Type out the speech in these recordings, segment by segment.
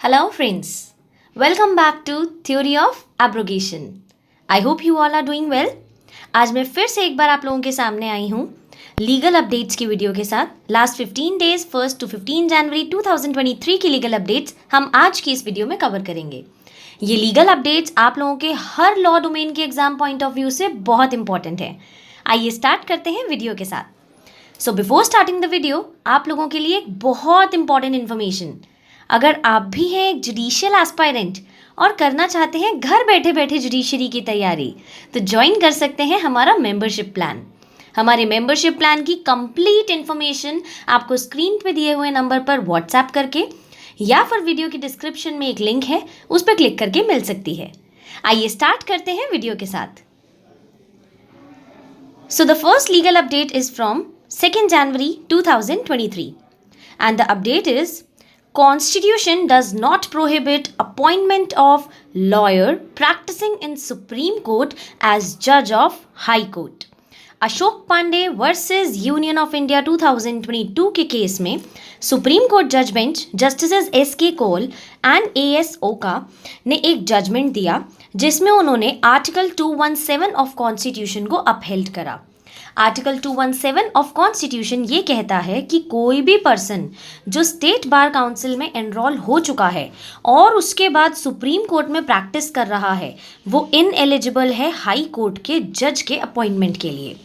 Hello, friends. Welcome back to Theory of Abrogation. I hope you all are doing well. आज मैं फिर से एक बार आप लोगों के सामने आई हूँ लीगल अपडेट्स की वीडियो के साथ। लास्ट 15 डेज 1 to 15 जनवरी 2023 की लीगल अपडेट्स हम आज की इस वीडियो में कवर करेंगे। ये लीगल अपडेट्स आप लोगों के हर लॉ डोमेन के एग्जाम पॉइंट ऑफ व्यू से बहुत इंपॉर्टेंट है। आइए स्टार्ट करते हैं वीडियो के साथ। So before starting the video, आप लोगों के लिए एक बहुत इंपॉर्टेंट इन्फॉर्मेशन। अगर आप भी हैं एक जुडिशियल एस्पायरेंट और करना चाहते हैं घर बैठे बैठे जुडिशरी की तैयारी, तो ज्वाइन कर सकते हैं हमारा मेंबरशिप प्लान। हमारे मेंबरशिप प्लान की कंप्लीट इन्फॉर्मेशन आपको स्क्रीन पे दिए हुए नंबर पर व्हाट्सएप करके या फिर वीडियो की डिस्क्रिप्शन में एक लिंक है, उस पर क्लिक करके मिल सकती है। आइए स्टार्ट करते हैं वीडियो के साथ। So the first legal update is from 2 January 2023 and the update is Constitution does not prohibit appointment of lawyer practicing in Supreme Court as judge of High Court. Ashok Pandey versus union of India 2022 के case में supreme court जज bench justices S K. Kaul and A S. Oka ने एक judgment दिया जिसमें उन्होंने article 217 of constitution को upheld करा। आर्टिकल 217 ऑफ कॉन्स्टिट्यूशन ये कहता है कि कोई भी पर्सन जो स्टेट बार काउंसिल में एनरोल हो चुका है और उसके बाद सुप्रीम कोर्ट में प्रैक्टिस कर रहा है, वो इनएलिजिबल है हाई कोर्ट के जज के अपॉइंटमेंट के लिए।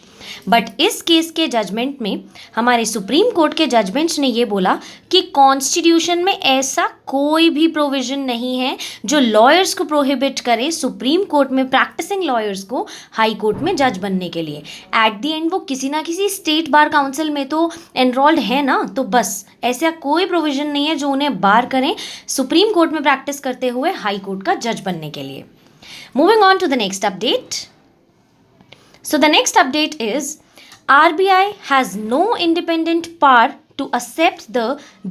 बट इस केस के जजमेंट में हमारे सुप्रीम कोर्ट के जज बेंच ने ये बोला कि कॉन्स्टिट्यूशन में ऐसा कोई भी प्रोविजन नहीं है जो लॉयर्स को प्रोहिबिट करे सुप्रीम कोर्ट में प्रैक्टिसिंग लॉयर्स को हाई कोर्ट में जज बनने के लिए। एट द एंड वो किसी ना किसी स्टेट बार काउंसिल में तो एनरोल्ड है ना, तो बस ऐसा कोई प्रोविजन नहीं है जो उन्हें बार करें सुप्रीम कोर्ट में प्रैक्टिस करते हुए हाई कोर्ट का जज बनने के लिए। Moving on to the next update. So the next update is RBI has no independent power to accept the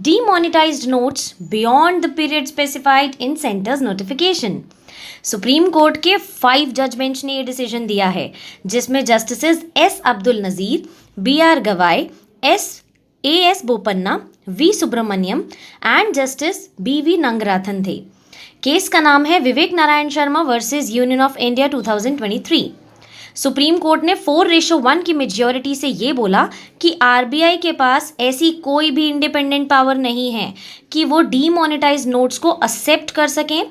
demonetized notes beyond the period specified in center's notification. Supreme court के 5 जज bench ने ये decision दिया है जिसमें justices S Abdul Nazeer, B R Gavai, S Bopanna, V Subramanian and justice B V Nagarathna थे। Case का नाम है Vivek Narayan Sharma versus union of India 2023। Supreme court ने 4:1 की मेजॉरिटी से ये बोला कि आरबीआई के पास ऐसी कोई भी इंडिपेंडेंट पावर नहीं है कि वो डीमोनेटाइज नोट्स को एक्सेप्ट कर सकें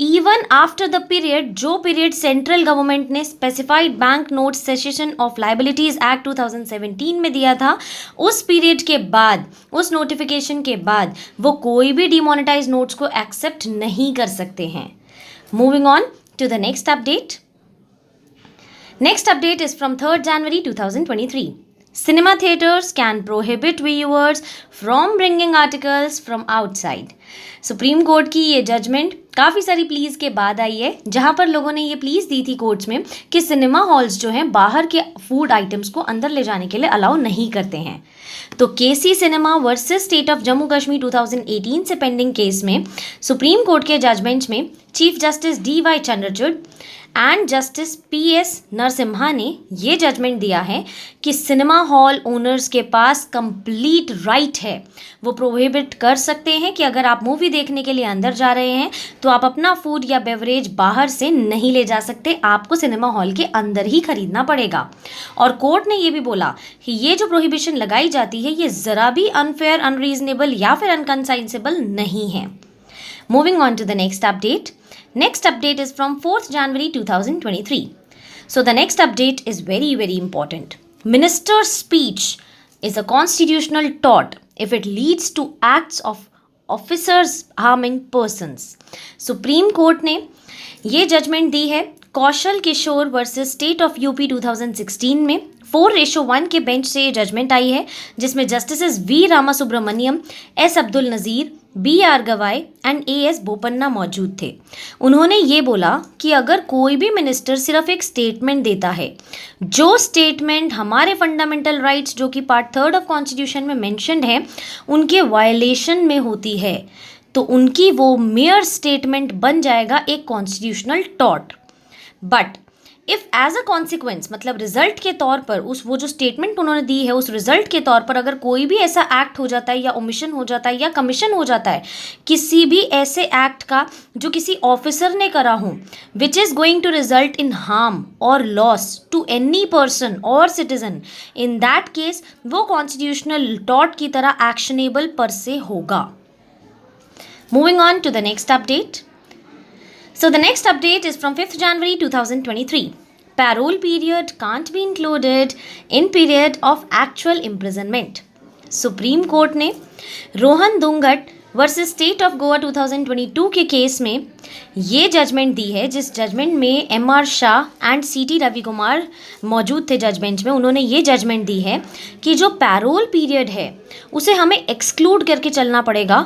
इवन आफ्टर द पीरियड जो पीरियड सेंट्रल गवर्नमेंट ने specified bank note cessation of liabilities act 2017 में दिया था। उस पीरियड के बाद, उस नोटिफिकेशन के बाद वो कोई भी डीमोनेटाइज नोट्स को एक्सेप्ट नहीं कर सकते हैं। Moving on to the next update. Next update is from 3rd January 2023. Cinema theaters can prohibit viewers from bringing articles from outside. Supreme court की ये जजमेंट काफ़ी सारी प्लीज़ के बाद आई है, जहाँ पर लोगों ने ये प्लीज़ दी थी कोर्ट्स में कि सिनेमा हॉल्स जो हैं बाहर के फूड आइटम्स को अंदर ले जाने के लिए अलाउ नहीं करते हैं। तो KC cinema versus state of Jammu Kashmir 2018 से पेंडिंग केस में सुप्रीम कोर्ट के जजमेंट में chief justice DY. Chandrachud and justice PS. Narasimha ने ये जजमेंट दिया है कि सिनेमा हॉल ओनर्स के पास कंप्लीट राइट है, वो प्रोहिबिट कर सकते हैं कि अगर आप मूवी देखने के लिए अंदर जा रहे हैं तो आप अपना फूड या बेवरेज बाहर से नहीं ले जा सकते, आपको सिनेमा हॉल के अंदर ही खरीदना पड़ेगा। और कोर्ट ने ये भी बोला कि ये जो प्रोहिबिशन लगाई जाती है ये ज़रा भी अनफेयर, अनरीजनेबल या फिर अनकंसाइंसेबल नहीं है। Moving on to the next update. Next update is from 4th January 2023. So the next update is very, very important. Minister's speech is a constitutional tort if it leads to acts of officers harming persons. Supreme Court ने ये judgement दी है Kaushal Kishore versus state of UP 2016 में। 4:1 के bench से ये judgement आई है जिसमें justices V Rama Subramanian, S Abdul Nazeer, B R Gavai and S Bopanna मौजूद थे। उन्होंने ये बोला कि अगर कोई भी मिनिस्टर सिर्फ एक स्टेटमेंट देता है, जो स्टेटमेंट हमारे फंडामेंटल राइट्स जो कि पार्ट 3 ऑफ कॉन्स्टिट्यूशन में मेंशन्ड है उनके वायलेशन में होती है, तो उनकी वो मेयर स्टेटमेंट बन जाएगा एक constitutional tort. But if as a consequence, मतलब रिजल्ट के तौर पर, उस वो जो स्टेटमेंट उन्होंने दी है उस रिजल्ट के तौर पर अगर कोई भी ऐसा एक्ट हो जाता है या ओमिशन हो जाता है या कमीशन हो जाता है किसी भी ऐसे एक्ट का जो किसी ऑफिसर ने करा हो, which is going to result in harm और लॉस टू एनी पर्सन और सिटीजन, इन दैट केस वो कॉन्स्टिट्यूशनल टॉर्ट की तरह एक्शनेबल पर से होगा. Moving on to the next update. So the next update is from 5th January 2023. Parole period can't be included in period of actual imprisonment. Supreme court ने Rohan Dhungat versus state of Goa 2022 के case में ये judgement दी है, जिस judgment में M R. Shah and C T. Ravi Kumar मौजूद थे जज बेंच में. उन्होंने ये जजमेंट दी है कि जो पैरोल पीरियड है उसे हमें एक्सक्लूड करके चलना पड़ेगा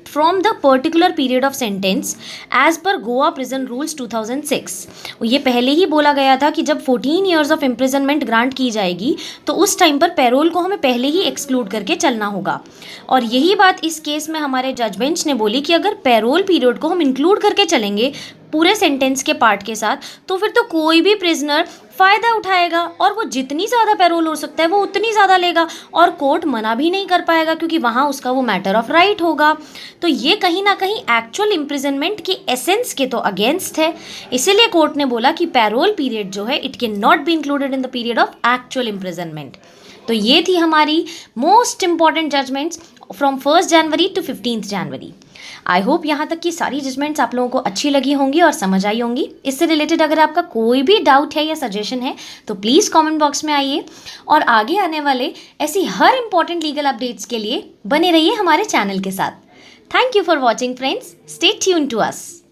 from the particular period of sentence as per Goa prison rules 2006. ये पहले ही बोला गया था कि जब 14 ईयर्स ऑफ इम्प्रिजनमेंट ग्रांट की जाएगी तो उस टाइम पर पैरोल को हमें पहले ही एक्सक्लूड करके चलना होगा. और यही बात इस केस में हमारे जज बेंच ने बोली कि अगर पैरोल पीरियड को हम इंक्लूड करके चलेंगे पूरे सेंटेंस के पार्ट के साथ तो फिर तो कोई भी प्रिजनर फ़ायदा उठाएगा और वो जितनी ज़्यादा पैरोल हो सकता है वो उतनी ज़्यादा लेगा और कोर्ट मना भी नहीं कर पाएगा क्योंकि वहाँ उसका वो मैटर ऑफ राइट होगा. तो ये कहीं ना कहीं एक्चुअल इम्प्रिजनमेंट की एसेंस के तो अगेंस्ट है. इसीलिए कोर्ट ने बोला कि पैरोल पीरियड जो है it can not be included in the period of actual imprisonment. तो ये थी हमारी most important judgments from 1st January to 15th January. I hope यहाँ तक की सारी जजमेंट्स आप लोगों को अच्छी लगी होंगी और समझ आई होंगी. इससे रिलेटेड अगर आपका कोई भी डाउट है या सजेशन है तो प्लीज़ कमेंट बॉक्स में आइए और आगे आने वाले ऐसी हर इंपॉर्टेंट लीगल अपडेट्स के लिए बने रहिए हमारे चैनल के साथ. Thank you for watching friends. Stay tuned to us.